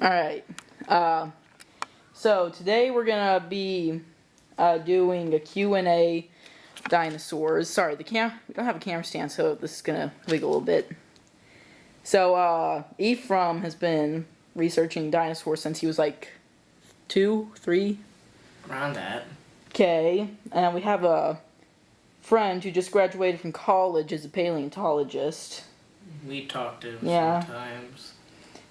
Alright, so today we're gonna be doing a Q&A dinosaurs. Sorry, we don't have a camera stand, so this is gonna wiggle a little bit. So, Ephraim has been researching dinosaurs since he was like 2, 3. Around that. Okay, and we have a friend who just graduated from college as a paleontologist. We talked to him Yeah. sometimes.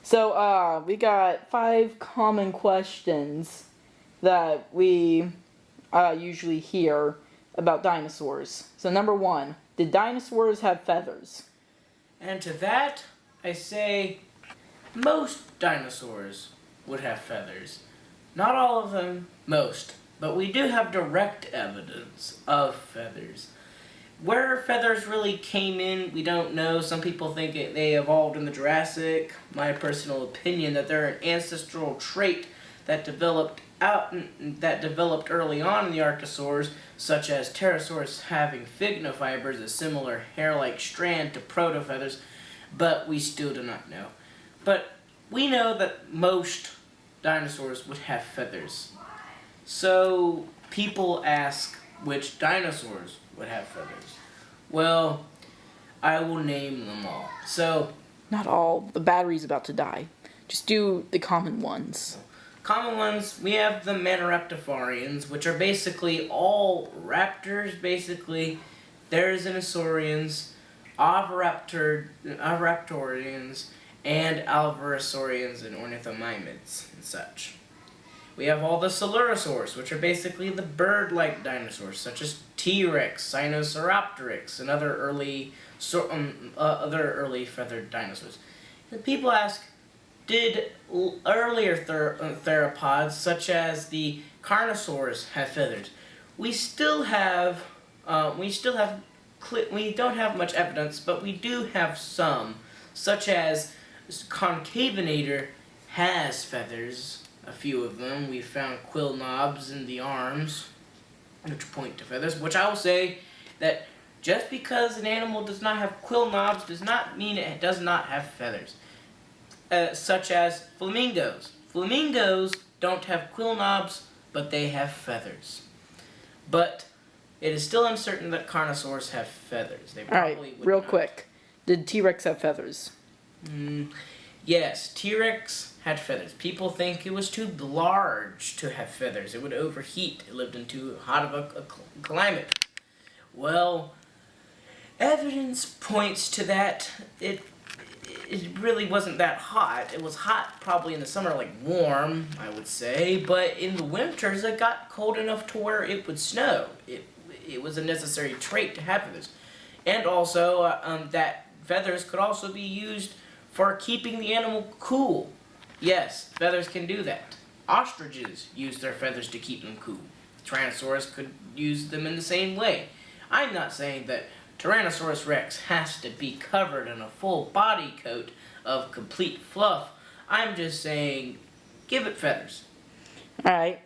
So, we got 5 common questions that we usually hear about dinosaurs. So, number 1, did dinosaurs have feathers? And to that, I say most dinosaurs would have feathers. Not all of them, most. But we do have direct evidence of feathers. Where feathers really came in, we don't know. Some people think they evolved in the Jurassic. My personal opinion that they're an ancestral trait that developed early on in the archosaurs, such as pterosaurs having fignofibers, a similar hair-like strand to protofeathers, but we still do not know. But we know that most dinosaurs would have feathers. So people ask which dinosaurs would have feathers. Well, I will name them all. So, Not all. The battery's about to die. Just do the common ones. common ones, we have the Maniraptorians, which are basically all raptors. Basically, there's dinosaurians, oviraptorians, and alvarezsaurians and ornithomimids and such. We have all the Coelurosaurs, which are basically the bird-like dinosaurs, such as T-Rex, Sinosauropteryx, and other early feathered dinosaurs. And people ask, did earlier theropods, such as the Carnosaurs, have feathers? We don't have much evidence, but we do have some, such as Concavinator has feathers. A few of them. We found quill knobs in the arms, which point to feathers, which I will say that just because an animal does not have quill knobs does not mean it does not have feathers. Such as flamingos. Flamingos don't have quill knobs, but they have feathers. But it is still uncertain that carnosaurs have feathers. They probably Alright, would real not. quick. Did T-Rex have feathers? Yes, T-Rex had feathers. People think it was too large to have feathers. It would overheat. It lived in too hot of a climate. Well, evidence points to that. It really wasn't that hot. It was hot probably in the summer, like warm, I would say. But in the winters, it got cold enough to where it would snow. It was a necessary trait to have feathers. And also, that feathers could also be used for keeping the animal cool. Yes, feathers can do that. Ostriches use their feathers to keep them cool. Tyrannosaurus could use them in the same way. I'm not saying that Tyrannosaurus rex has to be covered in a full body coat of complete fluff. I'm just saying, give it feathers. Alright,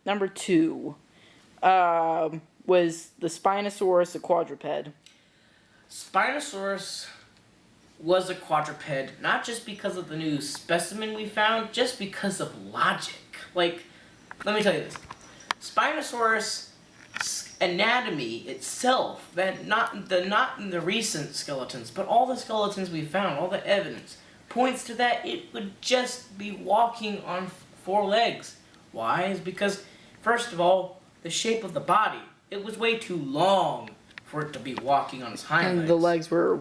number 2. Was the Spinosaurus a quadruped? Spinosaurus was a quadruped, not just because of the new specimen we found, just because of logic. Like, let me tell you this. Spinosaurus anatomy itself, not in the recent skeletons, but all the skeletons we found, all the evidence, points to that it would just be walking on 4 legs. Why? Is because, first of all, the shape of the body. It was way too long for it to be walking on its hind legs. And the legs were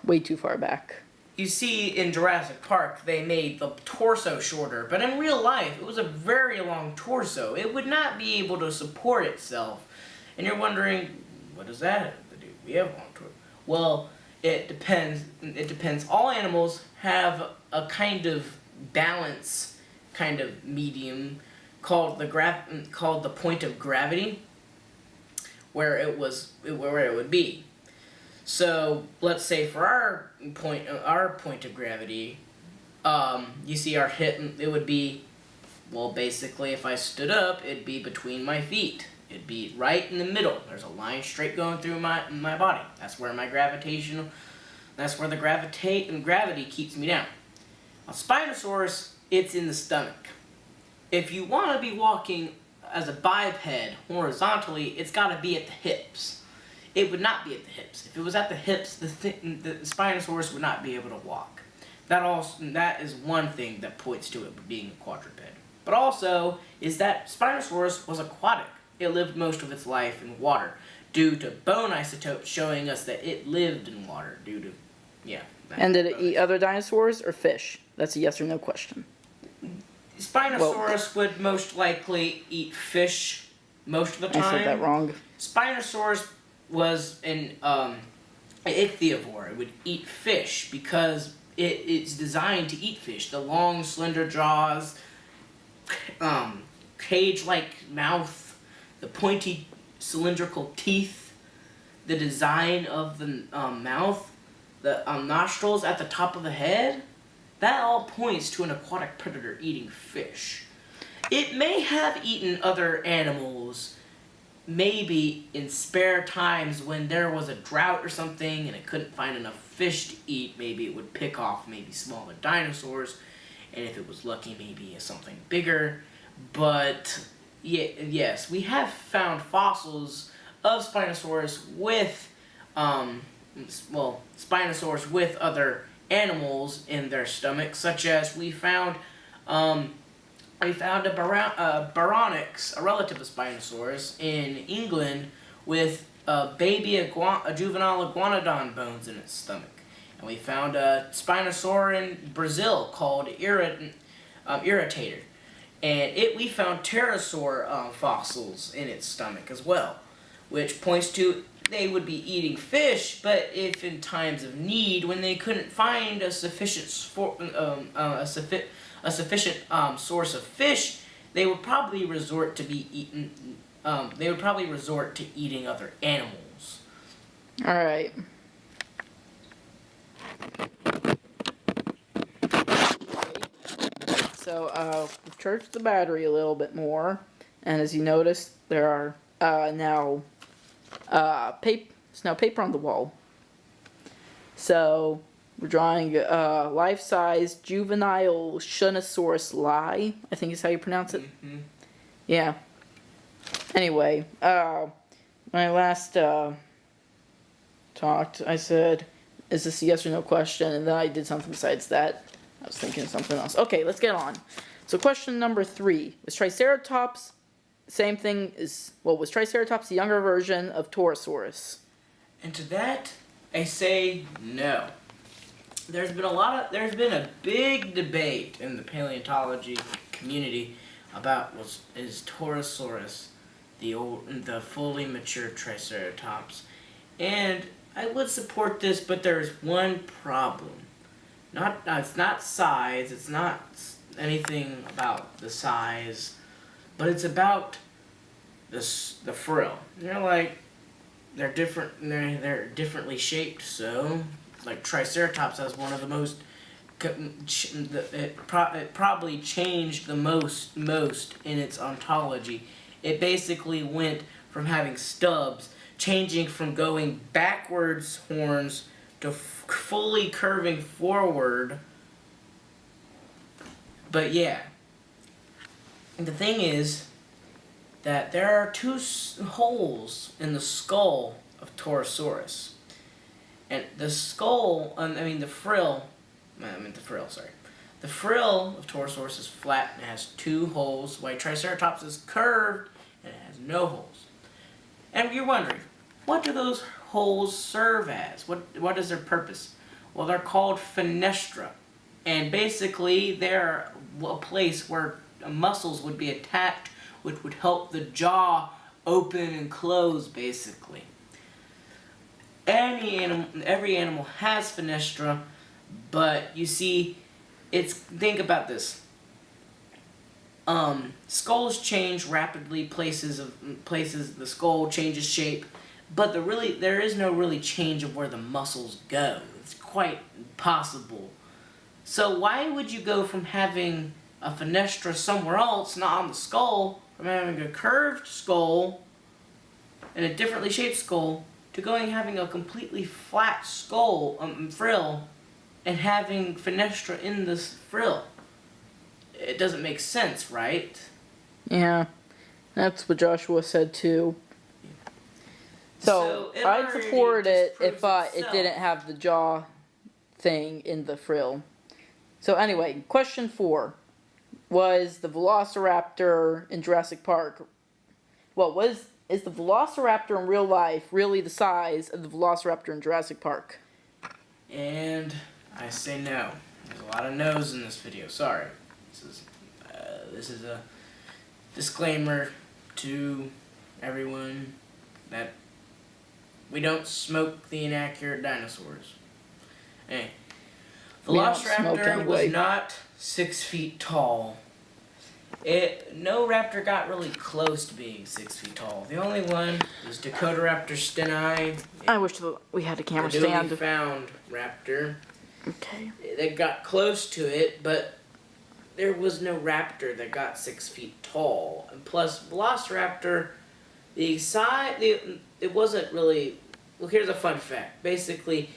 way too far back. You see, in Jurassic Park, they made the torso shorter, but in real life, it was a very long torso. It would not be able to support itself. And you're wondering, what does that have to do? We have a long torso. Well, it depends. It depends. All animals have a kind of balance, kind of medium, called the point of gravity, where it would be. So let's say for our point of gravity, you see our hip, it would be, well, basically if I stood up, it'd be between my feet. It'd be right in the middle. There's a line straight going through my body. That's where the gravity keeps me down. A Spinosaurus it's in the stomach. If you want to be walking as a biped horizontally, it's got to be at the hips. It would not be at the hips. If it was at the hips, the Spinosaurus would not be able to walk. That is one thing that points to it being a quadruped. But also is that Spinosaurus was aquatic. It lived most of its life in water due to bone isotopes showing us that it lived in water due to, yeah. And did it eat other dinosaurs or fish? That's a yes or no question. Spinosaurus would most likely eat fish most of the time. I said that wrong. Spinosaurus was an ichthyovore. It would eat fish because it's designed to eat fish. The long, slender jaws, cage-like mouth, the pointy, cylindrical teeth, the design of the mouth, the nostrils at the top of the head. That all points to an aquatic predator eating fish. It may have eaten other animals, maybe in spare times when there was a drought or something and it couldn't find enough fish to eat. Maybe it would pick off maybe smaller dinosaurs, and if it was lucky, maybe something bigger. But yes, we have found fossils of Spinosaurus with, Spinosaurus with other animals in their stomachs, such as we found a Baryonyx, a relative of Spinosaurus, in England with a juvenile iguanodon bones in its stomach. And we found a Spinosaur in Brazil called Irritator. And we found pterosaur fossils in its stomach as well, which points to they would be eating fish, but if in times of need, when they couldn't find a sufficient source of fish, they would probably resort to eating other animals. All right. So we've charged the battery a little bit more, and as you notice, there are now paper on the wall. So we're drawing life-size juvenile Shunosaurus lie, I think is how you pronounce it. Mm-hmm. Yeah. Anyway, when I last talked, I said, is this a yes or no question? And then I did something besides that. I was thinking of something else. Okay, let's get on. So question number 3. Was Triceratops same thing as, was Triceratops the younger version of Torosaurus? And to that, I say no. There's been a big debate in the paleontology community about is Torosaurus the fully mature Triceratops, and I would support this, but there's one problem. It's not size. It's not anything about the size, but it's about the frill. They're different. They're differently shaped. So, like Triceratops has one of the most. It probably changed the most in its ontology. It basically went from having stubs, changing from going backwards horns to fully curving forward. But yeah, the thing is that there are 2 holes in the skull of Torosaurus. And the frill of Torosaurus is flat and has 2 holes, while Triceratops is curved and it has no holes. And you're wondering, what do those holes serve as? What is their purpose? Well, they're called fenestra. And basically, they're a place where muscles would be attached, which would help the jaw open and close, basically. Every animal has fenestra, but you see, think about this. Skulls change rapidly. Places the skull changes shape, but there is no really change of where the muscles go. It's quite impossible. So why would you go from having a fenestra somewhere else, not on the skull, from having a curved skull and a differently shaped skull, to having a completely flat skull frill and having fenestra in this frill? it doesn't make sense, right? Yeah, that's what Joshua said too. So it I'd already support it if disproves it itself. didn't have the jaw thing in the frill. So anyway, question 4. Was the Velociraptor in Jurassic Park... Well, is the Velociraptor in real life really the size of the Velociraptor in Jurassic Park? And I say no. There's a lot of no's in this video. Sorry. This is a disclaimer to everyone that we don't smoke the inaccurate dinosaurs. Hey, We don't smoke Velociraptor anyway. was not 6 feet tall. No raptor got really close to being 6 feet tall. The only one was Dakotaraptor steni. I wish we had a camera The newly stand. found raptor. Okay. They got close to it, but there was no raptor that got 6 feet tall. And plus, Velociraptor, it wasn't really. Well, here's a fun fact. Basically,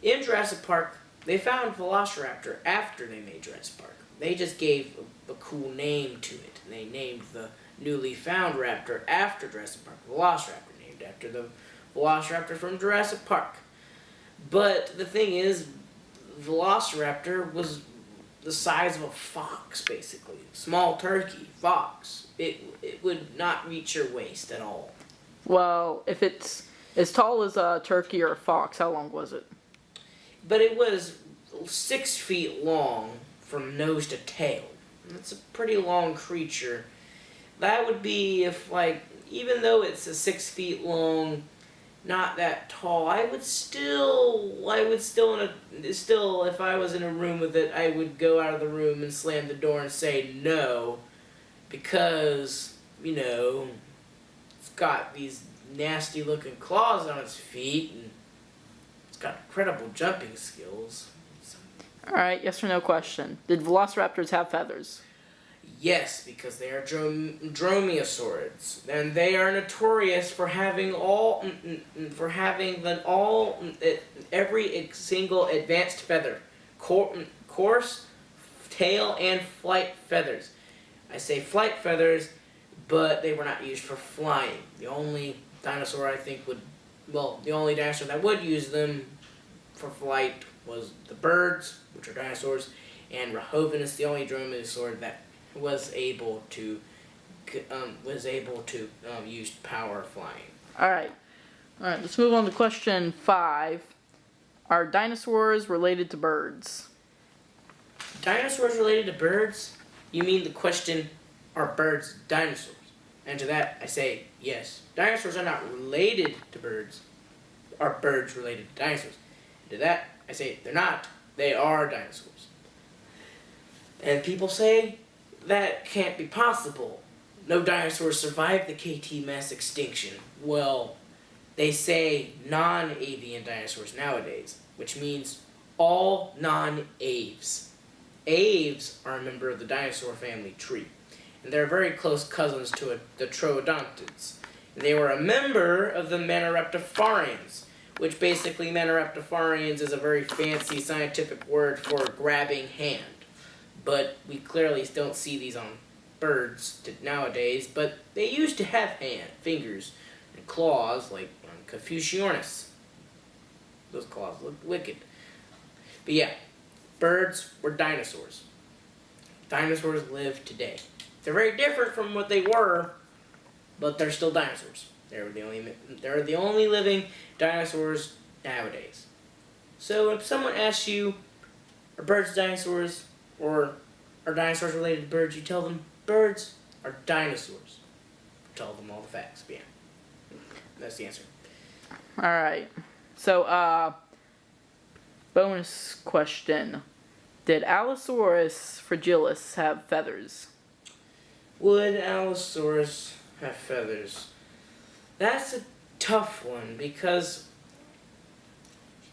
in Jurassic Park, they found Velociraptor after they made Jurassic Park. They just gave a cool name to it. They named the newly found raptor after Jurassic Park. Velociraptor, named after the Velociraptor from Jurassic Park. But the thing is, Velociraptor was the size of a fox, basically. Small turkey, fox. It would not reach your waist at all. Well, if it's as tall as a turkey or a fox, how long was it? But it was 6 feet long from nose to tail. That's a pretty long creature. That would be if, like, even though it's a 6 feet long, not that tall, I would still, if I was in a room with it, I would go out of the room and slam the door and say no, because, it's got these nasty looking claws on its feet, and it's got incredible jumping skills. Alright, yes or no question. Did Velociraptors have feathers? Yes, because they are dromaeosaurids, and they are notorious for having every single advanced feather, coarse, tail, and flight feathers. I say flight feathers, but they were not used for flying. The only dinosaur the only dinosaur that would use them for flight was the birds, which are dinosaurs, and Rehovinus, the only dromaeosaur that was able to use power flying. Alright, let's move on to question 5. Are dinosaurs related to birds? Dinosaurs related to birds? You mean the question, are birds dinosaurs? And to that, I say yes. Dinosaurs are not related to birds. Are birds related to dinosaurs? And to that, I say they're not. They are dinosaurs. And people say that can't be possible. No dinosaurs survived the KT mass extinction. Well, they say non-avian dinosaurs nowadays, which means all non-aves. Aves are a member of the dinosaur family tree, and they're very close cousins to the troodontids. They were a member of the Maniraptorarians, which basically Maniraptorarians is a very fancy scientific word for grabbing hand. But we clearly don't see these on birds nowadays, but they used to have fingers and claws, like on Confuciornis. Those claws look wicked. But yeah, birds were dinosaurs. Dinosaurs live today. They're very different from what they were, but they're still dinosaurs. They're the only living dinosaurs nowadays. So if someone asks you, are birds dinosaurs, or are dinosaurs related to birds, you tell them birds are dinosaurs. Tell them all the facts. But yeah, that's the answer. Alright, so bonus question. Did Allosaurus fragilis have feathers? Would Allosaurus have feathers? That's a tough one, because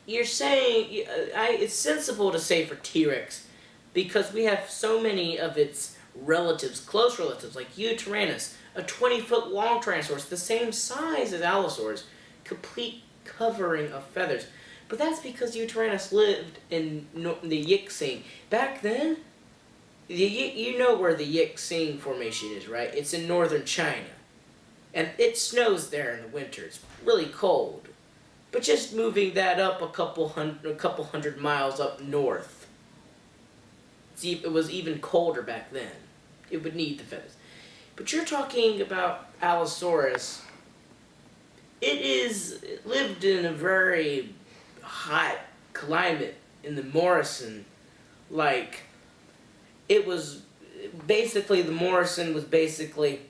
you're saying, it's sensible to say for T-Rex, because we have so many of its relatives, close relatives, like Eutyrannus, a 20-foot long Tyrannosaurus, the same size as Allosaurus, complete covering of feathers. But that's because Eutyrannus lived in the Euxine. Back then, You know where the Yixing Formation is, right? It's in northern China. And it snows there in the winter. It's really cold. But just moving that up a couple hundred miles up north, it was even colder back then. It would need the feathers. But you're talking about Allosaurus. It lived in a very hot climate in the Morrison. Like, it was basically, the Morrison was basically,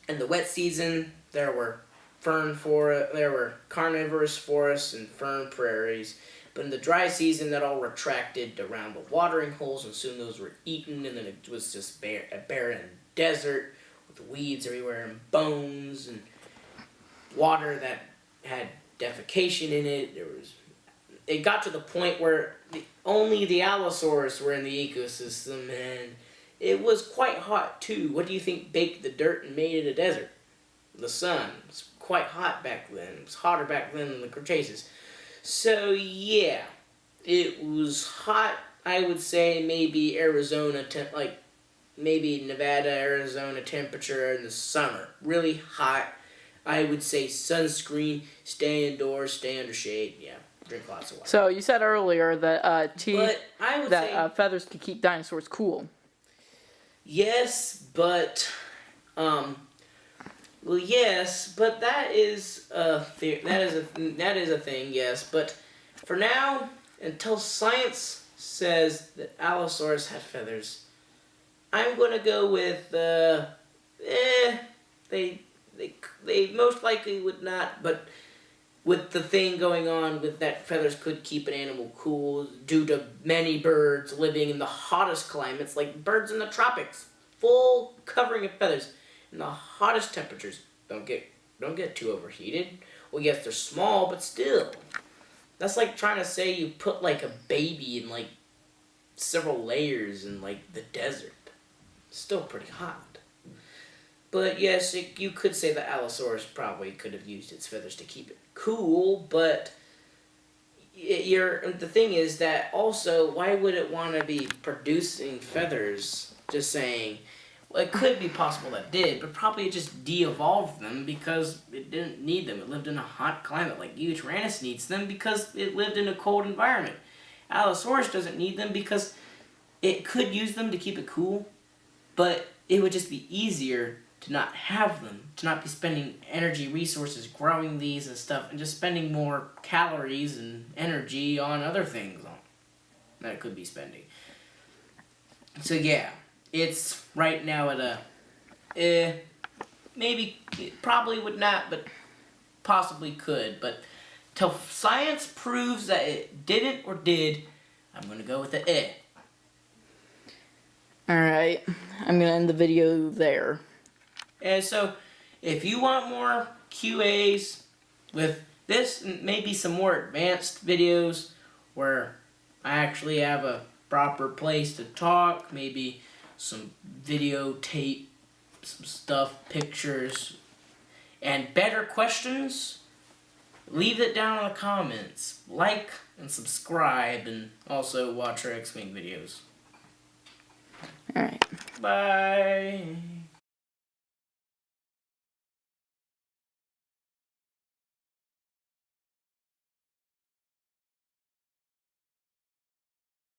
in the wet season, there were there were carnivorous forests and fern prairies. But in the dry season, that all retracted around the watering holes, and soon those were eaten, and then it was just a barren desert with weeds everywhere and bones and water that had defecation in it. It got to the point where only the Allosaurus were in the ecosystem, and it was quite hot too. What do you think baked the dirt and made it a desert? The sun. It was quite hot back then. It was hotter back then than the Cretaceous. So yeah, it was hot. I would say maybe Arizona, maybe Nevada, Arizona temperature in the summer. Really hot. I would say sunscreen, stay indoors, stay under shade. Yeah, drink lots of water. So you said earlier that feathers could keep dinosaurs cool. Yes, but well, yes, but that is a thing. Yes, but for now, until science says that Allosaurus had feathers, I'm gonna go with they most likely would not, but with the thing going on with that feathers could keep an animal cool due to many birds living in the hottest climates, like birds in the tropics, full covering of feathers in the hottest temperatures. Don't get too overheated. Well, yes, they're small, but still. That's like trying to say you put like a baby in like several layers in like the desert. Still pretty hot. But yes, you could say that Allosaurus probably could have used its feathers to keep it cool, but the thing is that also, why would it want to be producing feathers? Just saying, well, it could be possible that it did, but probably it just de-evolved them because it didn't need them. It lived in a hot climate, like you, Tyrannus needs them because it lived in a cold environment. Allosaurus doesn't need them because it could use them to keep it cool, but it would just be easier to not have them, to not be spending energy, resources growing these and stuff, and just spending more calories and energy on other things that it could be spending. So yeah, it's right now at a, maybe, it probably would not, but possibly could, but till science proves that it didn't or did, I'm going to go with the Alright, I'm going to end the video there. And so, if you want more QAs with this, maybe some more advanced videos where I actually have a proper place to talk, maybe some videotape, some stuff, pictures, and better questions, leave it down in the comments. Like and subscribe, and also watch our X-Wing videos. Alright. Bye.